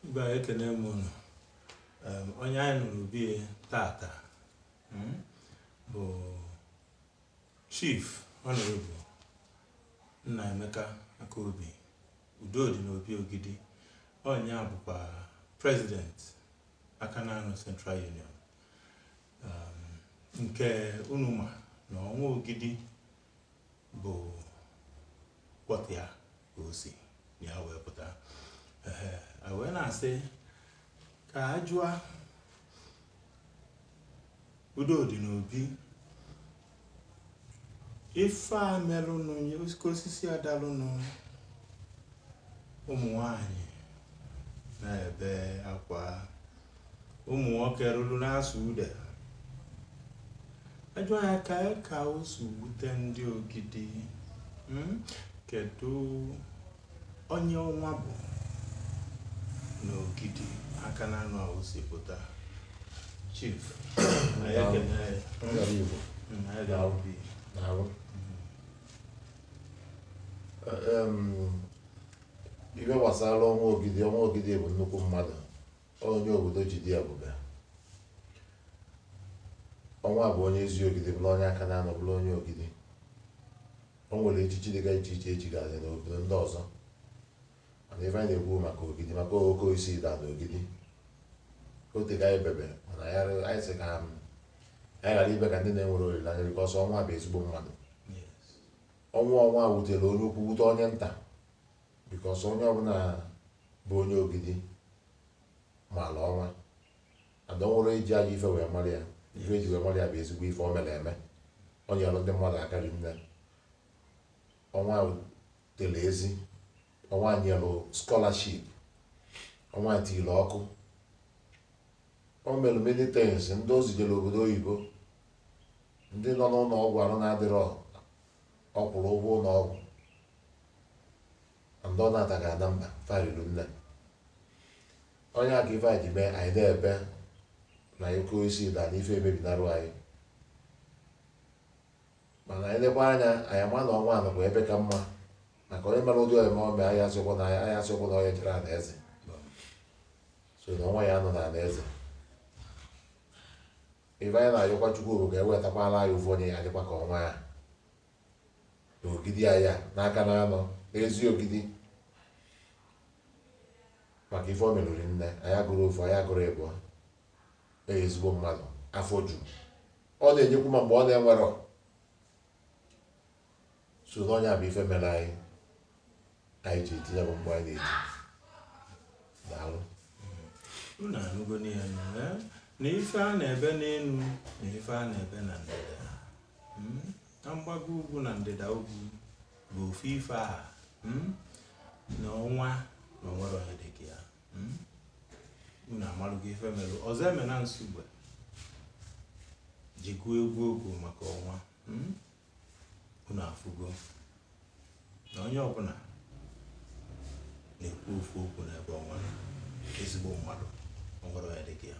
Igwe ekene m unu. Onye anyị nụrụ bi tata bụ Chief Honorable Nnaemeka Akobi Udodi n'Obi Ogidi. Onye a bụkwa President Akananu Central Union nke unu ma na ọnwa Ogidi bụ kwọta ya ka o si ya wee pụta. Wee na-asị ka a jụọ Udodi n'Obi ife a melụnụ osisi adalụnụ ụmụ nwanyị na-ebe akwa, ụmụ nwoke ruru na-asụ ude. Ajụọ ya ka o si wute ndị Ogidi. Kedu onye ọnwa bụ n'Ogidi Akananu a si pụta? Chief ife gbasara ọnwa Ogidi bụ nnukwu mmadụ, onye obodo ji dị ebube. Ọnwa bụ onye ezi Ogidi, bụrụ onye Akananu, bụrụ onye Ogidi. O nwere echichi dịga iche iche ejigazi n'obodo ndị ọzọ, mana ife anyị na-ekwu maka Ogidi, maka oke isi da n'Ogidi. O tega anyị bebe, mana anyị sị ka anyị ghara ibe ka ndị na-enwere olileanya, bikọs ọnwa bụ ezigbo mmadụ. Ọnwa wutere onye ukwu, wute onye nta, bikọs onye ọbụla bụ onye Ogidi maala ọnwa. Ada nwere eji aja ife wee mara ya, ife eji wee mara ya bụ ezigbo ife o mere eme. O nyere ndị mmadụ akarị nne. Ọnwa tere ezi, ọnwa nyelụ scholarship, ọnwa tiri ọkụ. O mere many things, ndị o zijere obodo oyibo, ndị nọ n'ụlọ ọgwụ arụ na-adịrọ, ọ kwụrụ ụgwọ ụlọ ọgwụ, ndị ọ na-ataga na mba farilu nne. Onye aka ife anyị ji mee anyị na-ebe na eke isi da na ife emebinarụ anyị. Mana anyị lekwa anya, anyị ama na ọnwa anọ bụ ebe ka mma, maka onye mere ụdị eme ome ahịa asịkwa na onye jere Anaeze, so na ọnwa ya anọ na Anaeze. Ife anyị na-ayọkwa Chukwu bụ ka ewetakwala anyị ụfọ onye ya dịkwa ka ọnwa ya na Ogidi anyị n'aka na anọ n'ezi Ogidi, maka ife o meriri nne. Anyị agụrụ ofu, anyị agụrụ ịbụọ. Ezigbo mmadụ, afọ ju, ọ na-enyekwu ma mgbe ọ na-enwerọ. So na onye a bụ ife mere anyị ji etinye bụ mgbe anyị na-eji daalụ. Unu anụgo n'ihe na ife a na-ebe n'elu na ife a na-ebe na ndịda, na mgbago ugwu na ndịda ugwu bụ ofu ife a, na ọnwa na onwere onye dịka ya. Unu amalụgo ife mere ọzọ eme na Nsugbe ji gụọ egwu ogwu maka ọnwa. Unu afụgo na onye ọbụla na-ekwu ofu okwu n'ebe ọnwa, ezigbo mmadụ, onwere onye dịka ya.